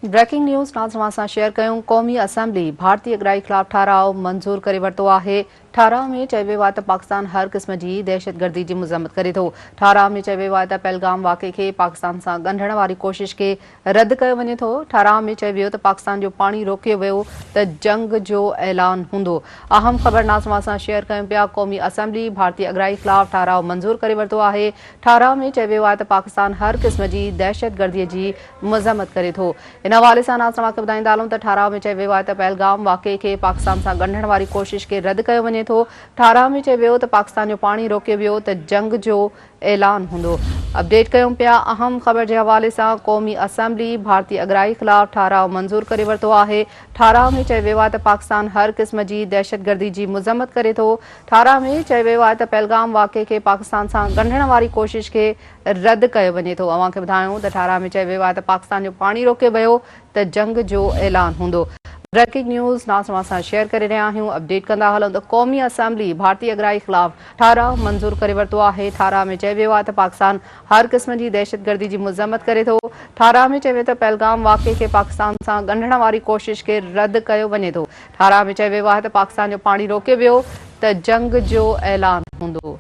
Breaking news नाज़रीन सां share कयूं। क़ौमी असेंबली भारतीय अगराई ख़िलाफ़ ठाराव मंज़ूर करे वरितो आहे। ठाराव में चयो वियो आहे त पाकिस्तान हर क़िस्म जी दहशतगर्दी जी मज़म्मत करे थो। ठाराव में चयो वियो आहे त पहलगाम वाक़े खे पाकिस्तान सां ॻंढण वारी कोशिश खे रद्द कयो वञे थो। ठाराव में चयो वियो त पाकिस्तान जो पाणी रोकियो वियो त जंग जो ऐलान हूंदो। अहम ख़बर नाज़रीन सां शेयर कयूं पिया। क़ौमी असेंबली भारतीय अगराई ख़िलाफ़ ठाराव मंज़ूर करे वरितो आहे। ठाराव में चयो वियो आहे त पाकिस्तान हर क़िस्म जी दहशतगर्दीअ जी मज़म्मत करे थो। इन हवाले सां नाज़रीन तव्हांखे ॿुधाईंदा हलूं त ठाराव में चयो वियो आहे त पहलगाम वाक़े खे पाकिस्तान सां ॻंढण वारी कोशिश खे रद्द कयो वञे थो। ठाराव में चयो वियो त पाकिस्तान जो पाणी रोकियो वियो त जंग जो ऐलान हूंदो। अपडेट कयूं पिया अहम ख़बर जे हवाले सां। क़ौमी असेंबली भारतीय अगराई ख़िलाफ़ ठाराव मंज़ूर करे वरितो आहे। ठाराव में चयो वियो आहे त पाकिस्तान हर क़िस्म जी दहशतगर्दी जी मज़म्मत करे थो। ठाराव में चयो वियो आहे त पहलगाम वाक़े खे पाकिस्तान सां ॻंढण वारी कोशिश खे रद्द कयो वञे थो। अव्हांखे ॿुधायूं त ठाराव में चयो वियो आहे त पाकिस्तान जो पाणी रोकियो वियो त जंग जो ऐलान हूंदो। ब्रेकिंग न्यूज़ नाज़रीन सां शेयर करे रहिया आहियूं। अपडेट कंदा हलूं त क़ौमी असेंबली भारतीय अगराई ख़िलाफ़ ठाराव मंज़ूर करे वरितो आहे। ठाराव में चयो वियो आहे त पाकिस्तान हर क़िस्म जी दहशतगर्दी जी मज़म्मत करे थो। ठाराव में चयो वियो त पहलगाम वाक़े खे पाकिस्तान सां ॻंढण वारी कोशिश खे रद्द कयो वञे थो। ठाराव में चयो वियो आहे त पाकिस्तान जो पाणी रोकियो वियो त जंग जो ऐलान हूंदो।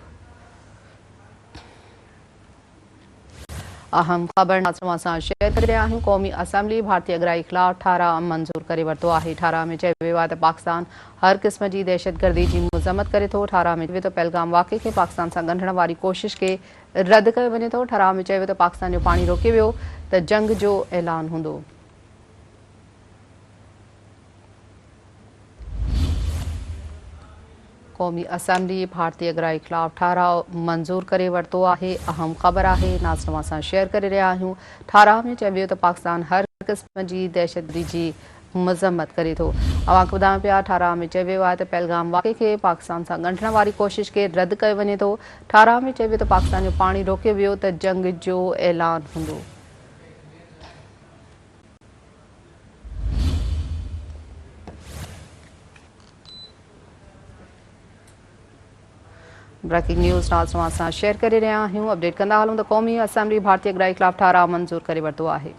अहम ख़बर नाज़रीन सां शेयर करे रहिया आहियूं। क़ौमी असेंबली भारतीय अगराई ख़िलाफ़ ठाराव मंज़ूर करे वरितो आहे। ठाराव में चयो वियो आहे त पाकिस्तान हर क़िस्म जी दहशतगर्दी जी मज़म्मत करे थो। ठाराव में चयो वियो त पहलगाम वाक़े खे पाकिस्तान सां ॻंढण वारी कोशिश खे रद्द कयो वञे थो। ठाराव में चयो वियो त पाकिस्तान जो पाणी रोकियो वियो त जंग जो ऐलान हूंदो। क़ौमी असेंबली भारतीय अगराई ख़िलाफ़ ठाराव मंज़ूर करे वरितो आहे। अहम ख़बर आहे नाज़रीन सां शेयर करे रहिया आहियूं। ठाराव में चयो वियो त पाकिस्तान हर क़िस्म जी दहशतगर्दी जी मज़म्मत करे थो। अव्हांखे ॿुधायूं पिया ठाराव में चयो वियो आहे त पहलगाम वाक़े खे पाकिस्तान सां ॻंढण वारी कोशिश खे रद्द कयो वञे थो। ठाराव में चयो वियो त पाकिस्तान जो पाणी रोकियो वियो त जंग जो ऐलान हूंदो। ब्रेकिंग न्यूज़ नाज़रीन सां शेयर करे रहिया आहियूं। अपडेट कंदा हलूं त क़ौमी असेंबली भारतीय अगराई ख़िलाफ़ ठाराव मंज़ूर करे वरितो आहे।